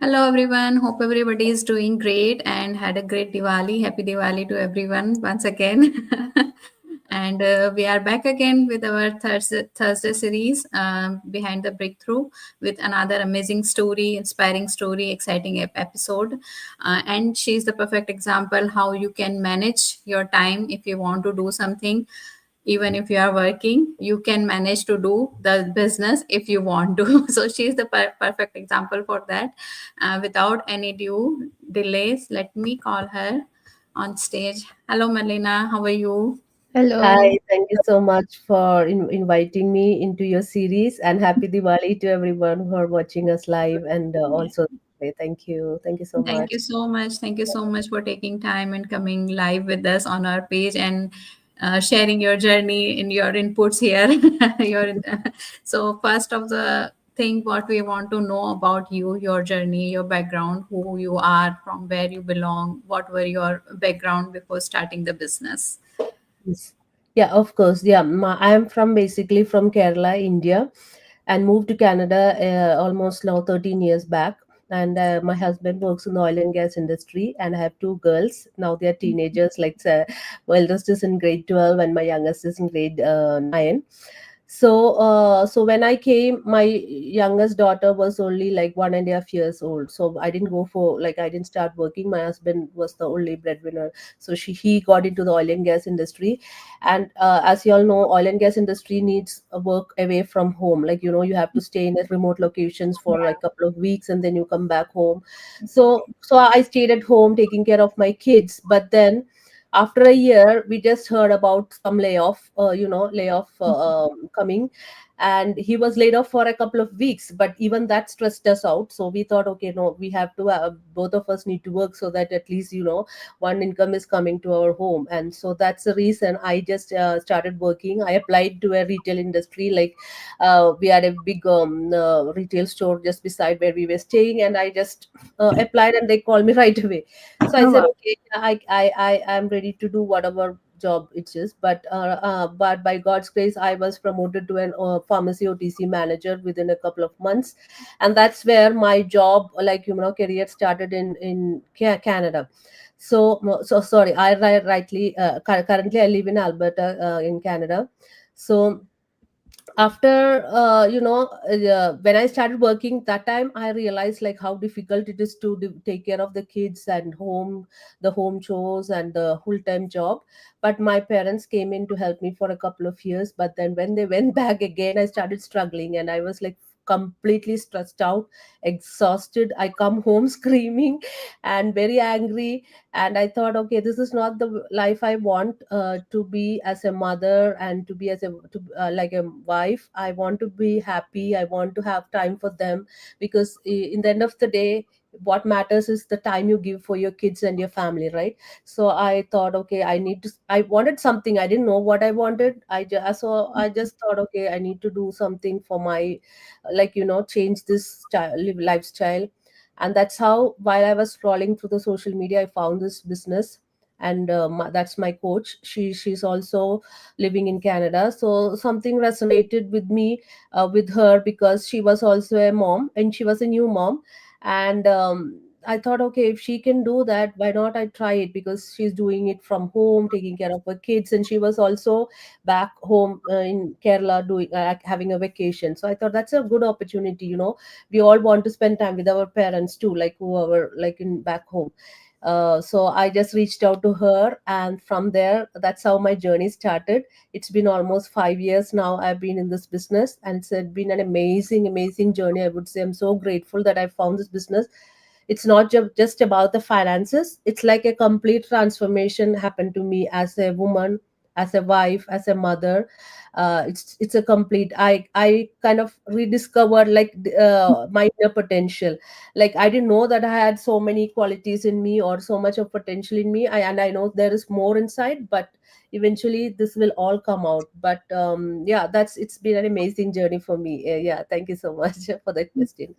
Hello everyone. Hope everybody is doing great and had a great Diwali. Happy Diwali to everyone once again. And we are back again with our Thursday series behind the breakthrough with another amazing story, inspiring story, exciting episode. And she's the perfect example how you can manage your time if you want to do something. Even if you are working, you can manage to do the business if you want to. So she's the perfect example for that. Without any due delays, let me call her on stage. Hello, Melina. How are you? Hello. Hi, thank you so much for inviting me into your series, and happy Diwali to everyone who are watching us live and also today. Thank you. Thank you so Thank much. you so much. Thank you so much for taking time and coming live with us on our page and sharing your journey and your inputs here. So, first of the thing, what we want to know about you, your journey, your background, who you are, from where you belong, what were your background before starting the business. Yes. Yeah, of course. Yeah, I am from basically from Kerala, India, and moved to Canada almost now 13 years back. And my husband works in the oil and gas industry, and I have two girls. Now they are teenagers. Like, my eldest is in grade 12, and my youngest is in grade 9. So when I came, my youngest daughter was only like 1.5 years old. So I didn't go for like I didn't start working. My husband was the only breadwinner, so he got into the oil and gas industry. And as you all know, oil and gas industry needs a work away from home. Like, you have to stay in a remote locations for like a couple of weeks, and then you come back home. So I stayed at home taking care of my kids. But then after a year, we just heard about some layoff coming. And he was laid off for a couple of weeks, but even that stressed us out. So we thought, okay, no, we have to both of us need to work, so that at least one income is coming to our home. And so that's the reason I just started working. I applied to a retail industry. Like, we had a big retail store just beside where we were staying, and I just applied, and they called me right away. So I Oh, said, wow. okay, I am ready to do whatever job it is. But by God's grace, I was promoted to an pharmacy OTC manager within a couple of months. And that's where my job, like, career started in Canada. So sorry, rightly currently I live in Alberta, in Canada. So after when I started working, that time I realized like how difficult it is to take care of the kids and the home chores and the full-time job. But my parents came in to help me for a couple of years. But then when they went back again, I started struggling, and I was like completely stressed out, exhausted. I come home screaming and very angry. And I thought, okay, this is not the life I want, to be as a mother, and to be like a wife. I want to be happy, I want to have time for them. Because in the end of the day, what matters is the time you give for your kids and your family, right? So I thought, okay, I wanted something. I didn't know what I wanted. I just thought, okay, I need to do something for my, like, change this lifestyle. And that's how, while I was scrolling through the social media, I found this business. And that's my coach. She's also living in Canada. So something resonated with me, with her, because she was also a mom, and she was a new mom. And I thought, okay, if she can do that, why not I try it? Because she's doing it from home, taking care of her kids, and she was also back home in Kerala, doing having a vacation. So I thought that's a good opportunity. We all want to spend time with our parents too, like whoever, like in back home. So I just reached out to her, and from there, that's how my journey started. It's been almost 5 years now. I've been in this business, and it's been an amazing, amazing journey. I would say I'm so grateful that I found this business. It's not just about the finances. It's like a complete transformation happened to me as a woman, as a wife, as a mother. It's a complete. I kind of rediscovered, like, my inner potential. Like, I didn't know that I had so many qualities in me, or so much of potential in me. And I know there is more inside, but eventually this will all come out. But yeah, it's been an amazing journey for me. Yeah, thank you so much for that question.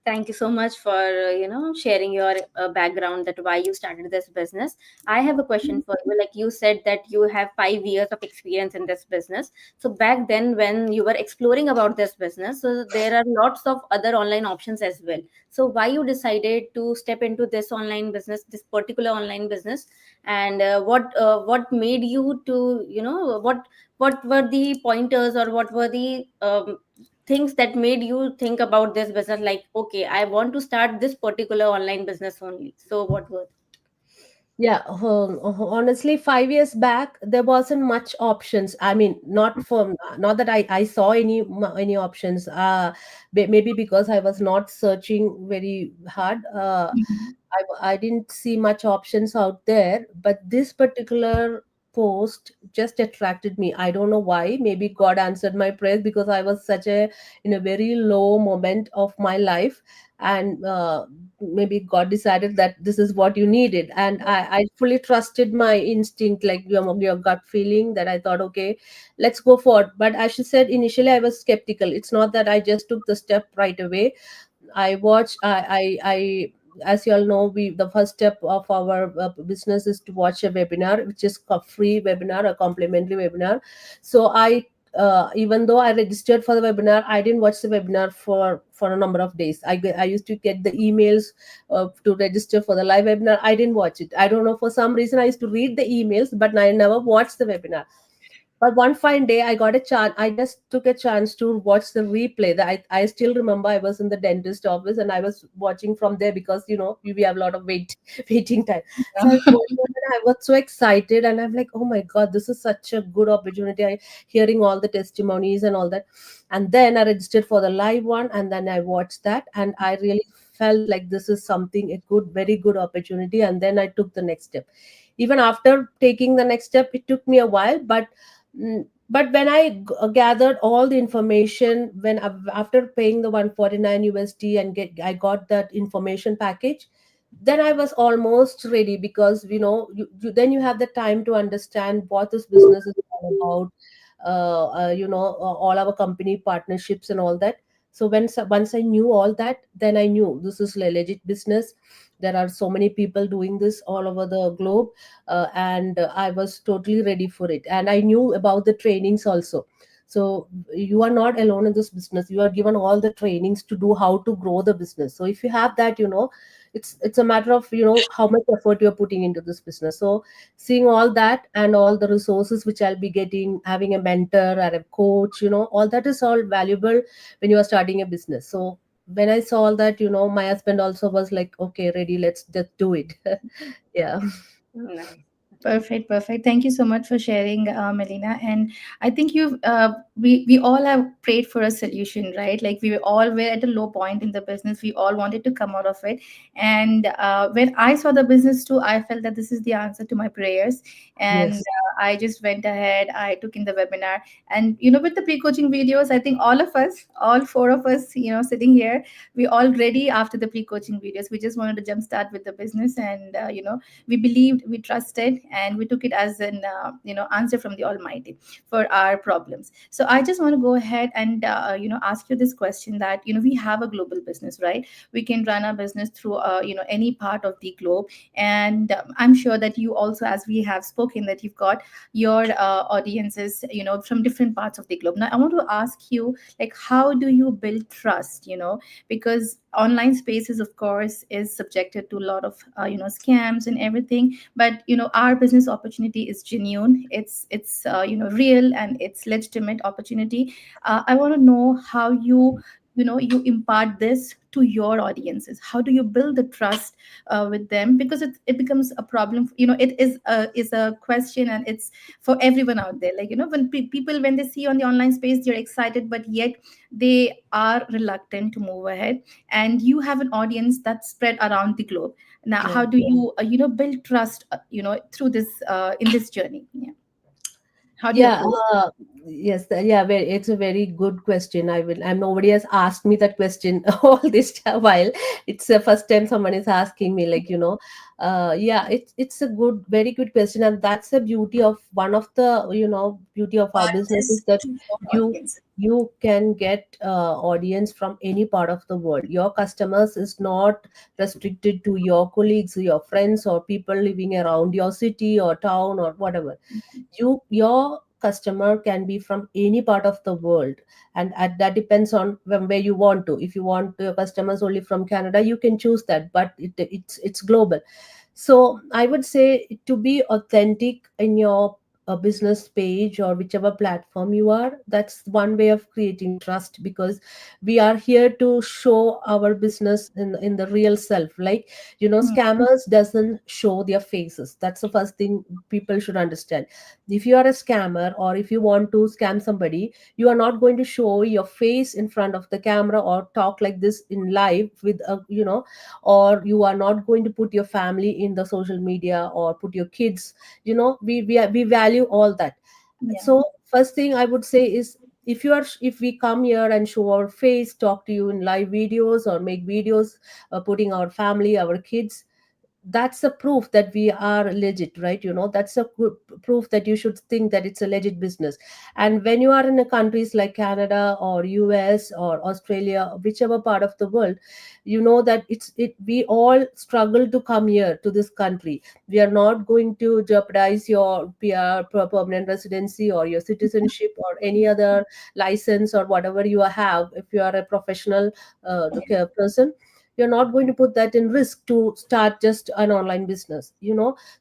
Thank you so much for sharing your background, that why you started this business. I have a question for you. Like you said that you have 5 years of experience in this business. So back then when you were exploring about this business, so there are lots of other online options as well. So why you decided to step into this online business, this particular online business, and what made you to what were the pointers, or what were the things that made you think about this business, like, okay, I want to start this particular online business only? So what were? Yeah, honestly, 5 years back there wasn't much options. I mean, not that I saw any options. Maybe because I was not searching very hard. Mhm. I didn't see much options out there, but this particular post just attracted me. I don't know why. Maybe God answered my prayers, because I was such a in a very low moment of my life, and maybe God decided that this is what you needed, and I fully trusted my instinct, like your gut feeling, that I thought, okay, let's go for it. But as she said, initially I was skeptical. It's not that I just took the step right away. I watch. I as you all know, we the first step of our business is to watch a webinar, which is a free webinar, a complimentary webinar. So even though I registered for the webinar, I didn't watch the webinar for a number of days. I used to get the emails to register for the live webinar. I didn't watch it. I don't know, for some reason I used to read the emails, but I never watched the webinar. But one fine day, I got a chance. I just took a chance to watch the replay. I still remember I was in the dentist office and I was watching from there, because we have a lot of waiting time. So I was watching it and I was so excited, and I'm like, oh my god, this is such a good opportunity. Hearing all the testimonies and all that, and then I registered for the live one, and then I watched that, and I really felt like this is something a good, very good opportunity. And then I took the next step. Even after taking the next step, it took me a while, but when I gathered all the information, after paying the 149 USD and I got that information package, then I was almost ready, because then you have the time to understand what this business is all about, all our company partnerships and all that. So once I knew all that, then I knew this is a legit business. There are so many people doing this all over the globe, and I was totally ready for it, and I knew about the trainings also. So you are not alone in this business. You are given all the trainings to do how to grow the business. So if you have that, it's a matter of how much effort you're putting into this business. So seeing all that and all the resources which I'll be getting, having a mentor or a coach, all that is all valuable when you are starting a business. So when I saw all that, my husband also was like, okay, ready, let's just do it. Yeah. Nice. Perfect, perfect. Thank you so much for sharing, Melina. And I think we all have prayed for a solution, right? Like we all were at a low point in the business. We all wanted to come out of it. And when I saw the business too, I felt that this is the answer to my prayers. And Yes. I just went ahead. I took in the webinar, and with the pre-coaching videos, I think all of us, all four of us, sitting here, we all ready after the pre-coaching videos. We just wanted to jumpstart with the business, and we believed, we trusted, and we took it as an answer from the almighty for our problems. So I just want to go ahead and ask you this question, that we have a global business, right? We can run our business through any part of the globe. And I'm sure that you also, as we have spoken, that you've got your audiences from different parts of the globe. Now I want to ask you, like, how do you build trust, because online spaces, of course, is subjected to a lot of scams and everything. But our business opportunity is genuine, it's real, and it's legitimate opportunity. I want to know how you impart this to your audiences. How do you build the trust with them? Because it becomes a problem. It is a question, and it's for everyone out there. Like, when people, when they see on the online space, they're excited, but yet they are reluctant to move ahead. And you have an audience that's spread around the globe. Now Yeah. how do you build trust through this in this journey? Yeah. How do you Yeah, approach? yes, yeah, it's a very good question. Nobody has asked me that question all this while. It's the first time someone is asking me, like, Yeah, it's a good, very good question, and that's the beauty of one of the, beauty of our Part business is is that for you audience. you can get audience from any part of the world. Your customers is not restricted to your colleagues, your friends, or people living around your city or town or whatever. Your customer can be from any part of the world, and that depends on where you want to. If you want your customers only from Canada, you can choose that, but it's global. So I would say to be authentic in your business page or whichever platform you are, that's one way of creating trust, because we are here to show our business in the real self. Like, Hmm. scammers doesn't show their faces. That's the first thing people should understand. If you are a scammer, or if you want to scam somebody, you are not going to show your face in front of the camera or talk like this in live with a, or you are not going to put your family in the social media or put your kids. We value all that. Yeah. So first thing I would say is, if we come here and show our face, talk to you in live videos or make videos, putting our family, our kids, that's a proof that we are legit, right? That's a good proof that you should think that it's a legit business. And when you are in a countries like Canada or US or Australia, whichever part of the world, you know that we all struggle to come here to this country. We are not going to jeopardize your permanent residency or your citizenship or any other license or whatever you have. If you are a professional person, you're not going to put that in risk to start just an online business.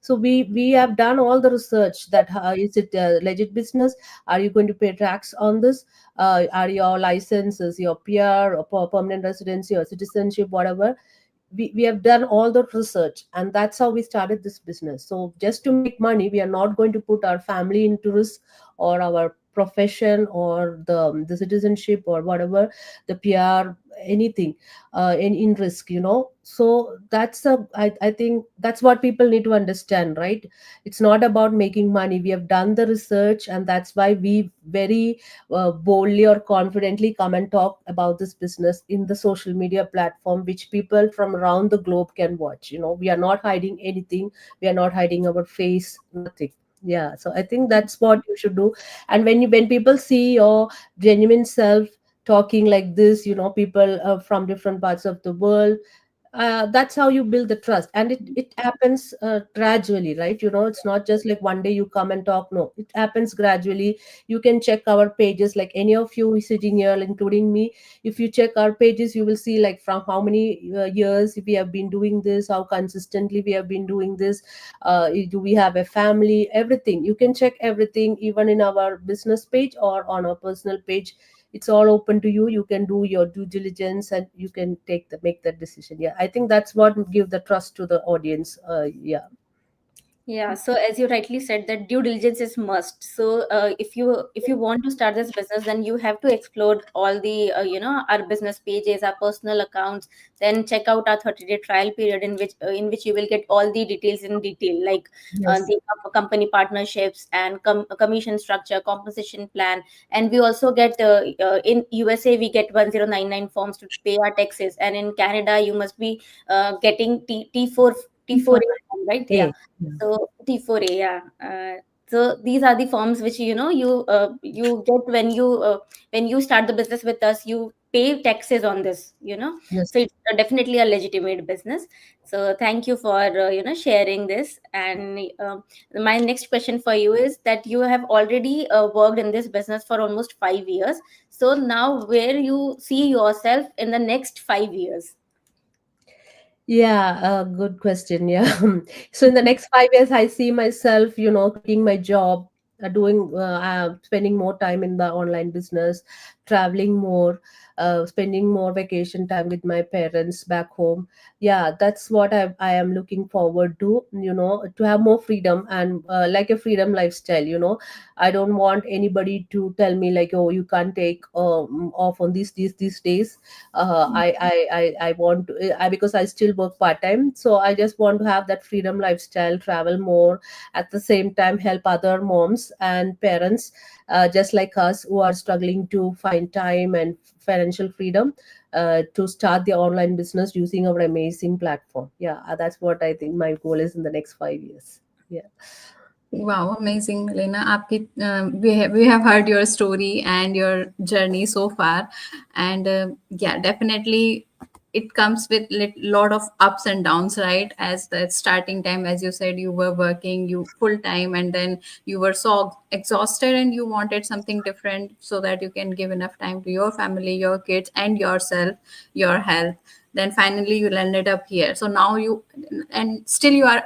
So we have done all the research that, is it a legit business? Are you going to pay tax on this? Are your licenses, your PR or permanent residency or citizenship, whatever, we have done all the research, and that's how we started this business. So just to make money, we are not going to put our family into risk, or our profession, or the citizenship, or whatever, the PR, anything, in risk. So I think that's what people need to understand, right? It's not about making money. We have done the research, and that's why we very boldly or confidently come and talk about this business in the social media platform, which people from around the globe can watch. We are not hiding anything. We are not hiding our face, nothing. Yeah, so I think that's what you should do. And when people see your genuine self talking like this, people from different parts of the world, that's how you build the trust. And it happens gradually, right? It's not just like one day you come and talk. No, it happens gradually. You can check our pages, like any of you sitting here, including me. If you check our pages, you will see like from how many years we have been doing this, how consistently we have been doing this. Do we have a family? Everything you can check, everything, even in our business page or on our personal page. It's all open to you. You can do your due diligence, and you can make that decision. Yeah, I think that's what give the trust to the audience. Yeah. Yeah, so as you rightly said, that due diligence is must. So if you want to start this business, then you have to explore all the our business pages, our personal accounts. Then check out our 30-day trial period, in which you will get all the details in detail, like Yes. the company partnerships and commission structure, compensation plan. And we also get in USA we get 1099 forms to pay our taxes, and in Canada you must be getting T4 Before T4A form, right? Yeah. A. Yeah. So T4A, yeah. So these are the forms which you get when you start the business with us. You pay taxes on this, Yes. So it's definitely a legitimate business. So thank you for sharing this. And my next question for you is that you have already worked in this business for almost 5 years. So now, where you see yourself in the next 5 years? Yeah, good question. Yeah. So in the next 5 years, I see myself, quitting my job, spending more time in the online business, traveling more, spending more vacation time with my parents back home. Yeah, that's what I am looking forward to, to have more freedom, and like a freedom lifestyle. I don't want anybody to tell me like, oh, you can't take off on these days. I want to, because I still work part time, so I just want to have that freedom lifestyle, travel more, at the same time help other moms and parents just like us who are struggling to find time and financial freedom to start the online business using our amazing platform. Yeah, that's what I think my goal is in the next 5 years. Yeah. Wow, amazing, Meleena. आपकी we have heard your story and your journey so far, and yeah, definitely it comes with lot of ups and downs, right? As the starting time, as you said, you were working you full time, and then you were so exhausted, and you wanted something different so that you can give enough time to your family, your kids, and yourself, your health. Then finally you landed up here. So now you, and still you are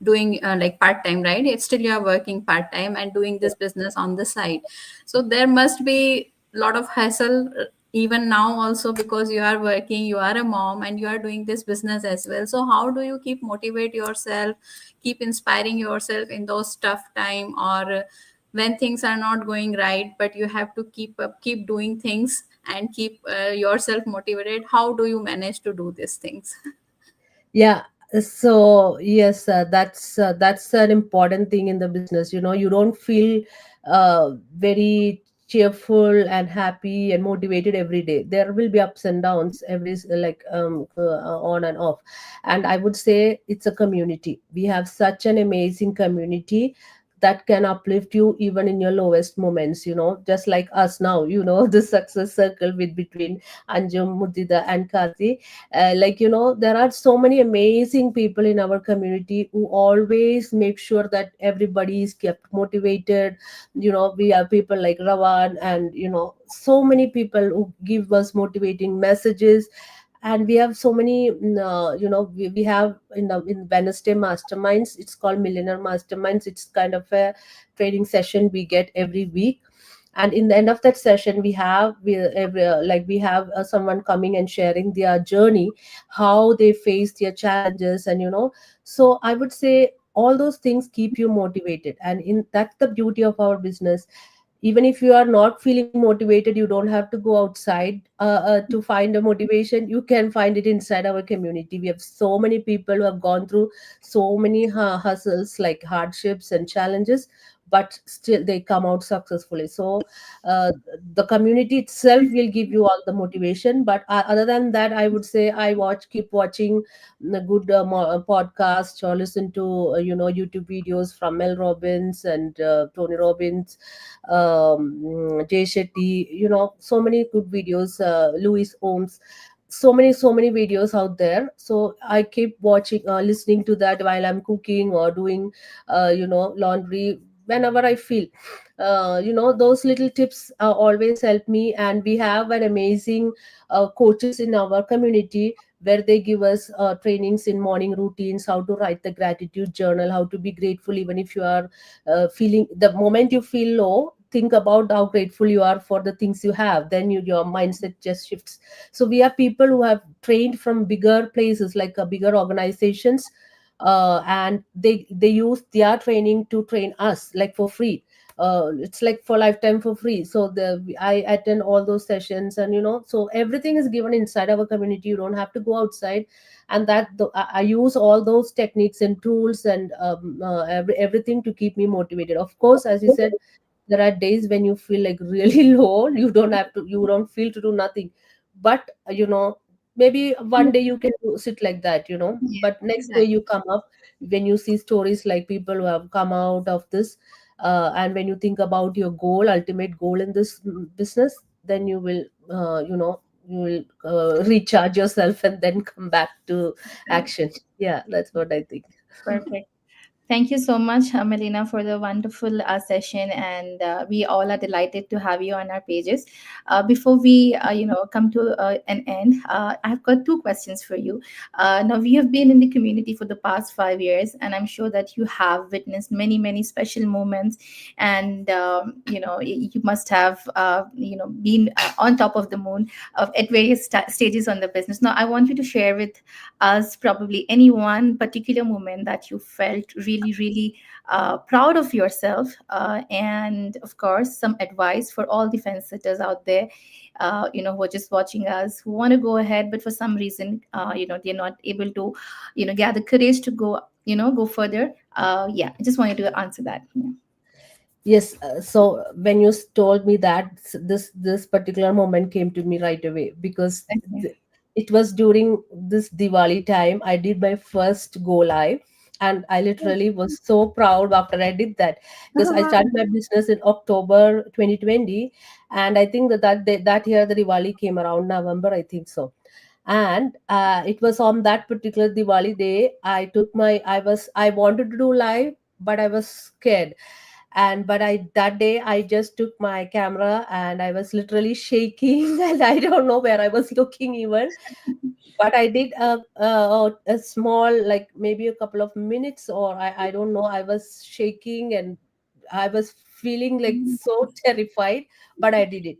doing like part time, right? It's still you are working part time and doing this business on the side. So there must be a lot of hassle even now also, because you are working, you are a mom, and you are doing this business as well. So how do you keep motivate yourself, keep inspiring yourself in those tough time, or when things are not going right, but you have to keep up, keep doing things, and keep yourself motivated? How do you manage to do these things? Yeah. So yes, that's an important thing in the business. You don't feel very cheerful and happy and motivated every day. There will be ups and downs every on and off. And I would say it's a community. We have such an amazing community that can uplift you even in your lowest moments. Just like us now. The success circle with between Anjum, Mudida, and Kati. There are so many amazing people in our community who always make sure that everybody is kept motivated. We have people like Ravan, and so many people who give us motivating messages. And we have so many we have in Wednesday masterminds. It's called Millionaire Masterminds. It's kind of a training session we get every week. And in the end of that session, we have someone coming and sharing their journey, how they face their challenges. And so I would say all those things keep you motivated, and in that's the beauty of our business. Even if you are not feeling motivated, you don't have to go outside to find a motivation. You can find it inside our community. We have so many people who have gone through so many hustles, like hardships and challenges, but still they come out successfully. So uh, the community itself will give you all the motivation. But other than that, I would say I keep watching the good podcast, or listen to YouTube videos from Mel Robbins and Tony Robbins, Jay Shetty. So many good videos, Louis Holmes. So many videos out there. So I keep watching, listening to that while I'm cooking or doing laundry, whenever I feel. Those little tips always help me. And we have an amazing coaches in our community, where they give us trainings in morning routines, how to write the gratitude journal, how to be grateful even if you are feeling, the moment you feel low, think about how grateful you are for the things you have. Then your mindset just shifts. So we have people who have trained from bigger places, like bigger organizations, and they use their training to train us, like for free. It's like for lifetime for free. So I attend all those sessions, and so everything is given inside our community. You don't have to go outside. And I use all those techniques and tools, and everything to keep me motivated. Of course, as you said, there are days when you feel like really low. You don't feel to do nothing. But maybe one day you can sit like that, Yeah, but next day exactly. you come up. When you see stories like people who have come out of this, and when you think about your ultimate goal in this business, then you will recharge yourself and then come back to action. Yeah, that's what I think. Perfect. Thank you so much, Melina, for the wonderful session, and we all are delighted to have you on our pages. Before we, come to an end, I've got two questions for you. Now, we have been in the community for the past 5 years, and I'm sure that you have witnessed many, many special moments, and you must have, been on top of the moon at various stages on the business. Now, I want you to share with us probably any one particular moment that you felt really, really proud of yourself, and of course some advice for all the fence sitters out there, who are just watching us, who want to go ahead, but for some reason, they're not able to gather courage to go further. Yeah, I just wanted to answer that. Yeah. Yes, so when you told me that, this particular moment came to me right away, because Okay. it was during this Diwali time I did my first go live, and I literally was so proud after I did that, because Oh, I wow. started my business in October 2020, and I think that year the Diwali came around November, I think so. And it was on that particular Diwali day I wanted to do live, but I was scared. And but I that day I just took my camera and I was literally shaking and I don't know where I was looking even. But I did a small, like maybe a couple of minutes, or I don't know, I was shaking and I was feeling like so terrified, but I did it.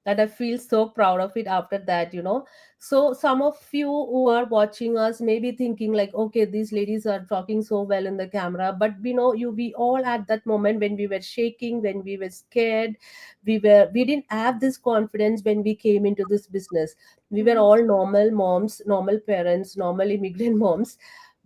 And I feel so proud of it after that. So some of you who are watching us may be thinking like, okay, these ladies are talking so well in the camera, but we all at that moment, when we were shaking, when we were scared, we didn't have this confidence when we came into this business. We were all normal moms, normal parents, normal immigrant moms,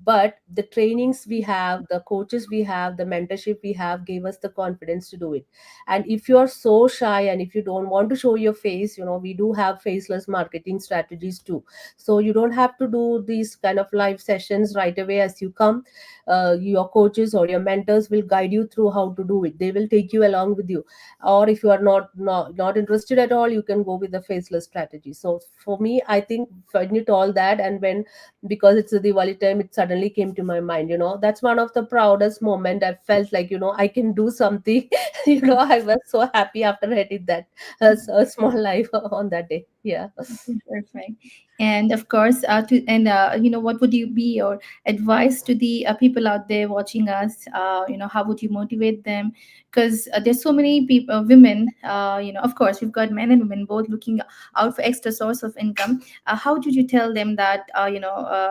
but the trainings we have, the coaches we have, the mentorship we have gave us the confidence to do it. And if you are so shy and if you don't want to show your face, we do have faceless marketing strategies too. So you don't have to do these kind of live sessions right away as you come. Your coaches or your mentors will guide you through how to do it. They will take you along with you. Or if you are not interested at all, you can go with the faceless strategy. So for me, I think when you told that, and when, because it's a Diwali time, it suddenly came to my mind. That's one of the proudest moment. I felt like, I can do something. I was so happy after I did that, a small life on that day. Yeah. Perfect. And of course, what would you be your advice to the people out there watching us? How would you motivate them? Because there's so many people, women. Of course, we've got men and women both looking out for extra source of income. How did you tell them that?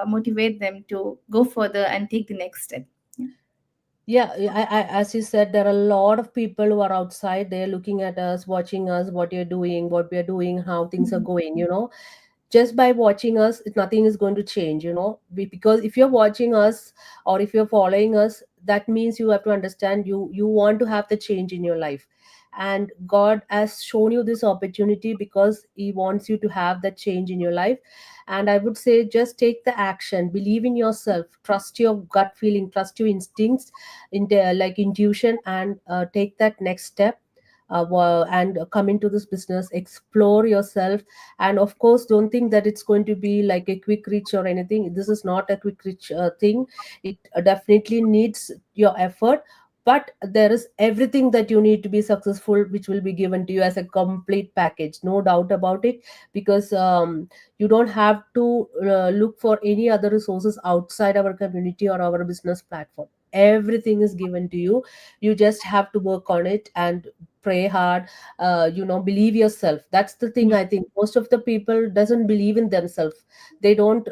Motivate them to go further and take the next step. Yeah. Yeah, as you said, there are a lot of people who are outside. They're looking at us, watching us, what you're doing, what we're doing, how things are going. Just by watching us, nothing is going to change. Because if you're watching us or if you're following us, that means you have to understand, you want to have the change in your life. And God has shown you this opportunity because He wants you to have that change in your life. And I would say, just take the action, believe in yourself, trust your gut feeling, trust your instincts, like intuition, and take that next step. And come into this business, explore yourself. And of course, don't think that it's going to be like a quick reach or anything. This is not a quick reach thing. It definitely needs your effort, but there is everything that you need to be successful, which will be given to you as a complete package, no doubt about it. Because you don't have to look for any other resources outside our community or our business platform. Everything is given to you. You just have to work on it and pray hard. Believe yourself. That's the thing. I think most of the people doesn't believe in themselves. They don't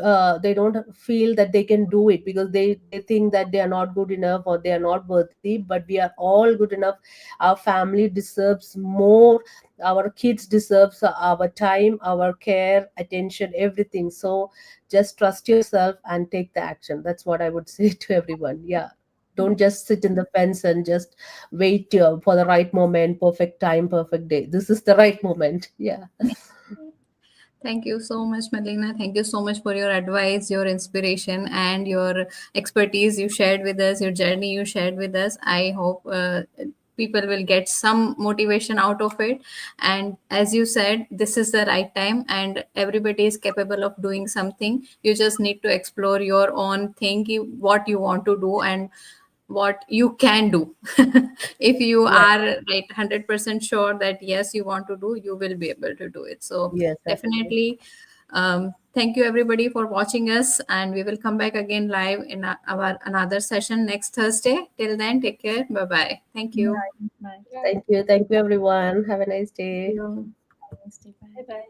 feel that they can do it, because they think that they are not good enough or they are not worthy. But we are all good enough. Our family deserves more. Our kids deserves our time, our care, attention, everything. So just trust yourself and take the action. That's what I would say to everyone. Yeah. Don't just sit in the fence and just wait for the right moment, perfect time, perfect day. This is the right moment. Yeah. Thank you so much, Meleena. Thank you so much for your advice, your inspiration, and your expertise you shared with us, your journey you shared with us. I hope people will get some motivation out of it. And as you said, this is the right time, and everybody is capable of doing something. You just need to explore your own thing, what you want to do, and what you can do. If you Yeah. are right 100% sure that yes, you want to do, you will be able to do it. So Yes, absolutely. definitely, thank you everybody for watching us, and we will come back again live in our another session next Thursday. Till then, take care. Bye bye. Thank you. Bye. Bye. Thank you. Thank you, everyone. Have a nice Thank day. you. Bye. Bye.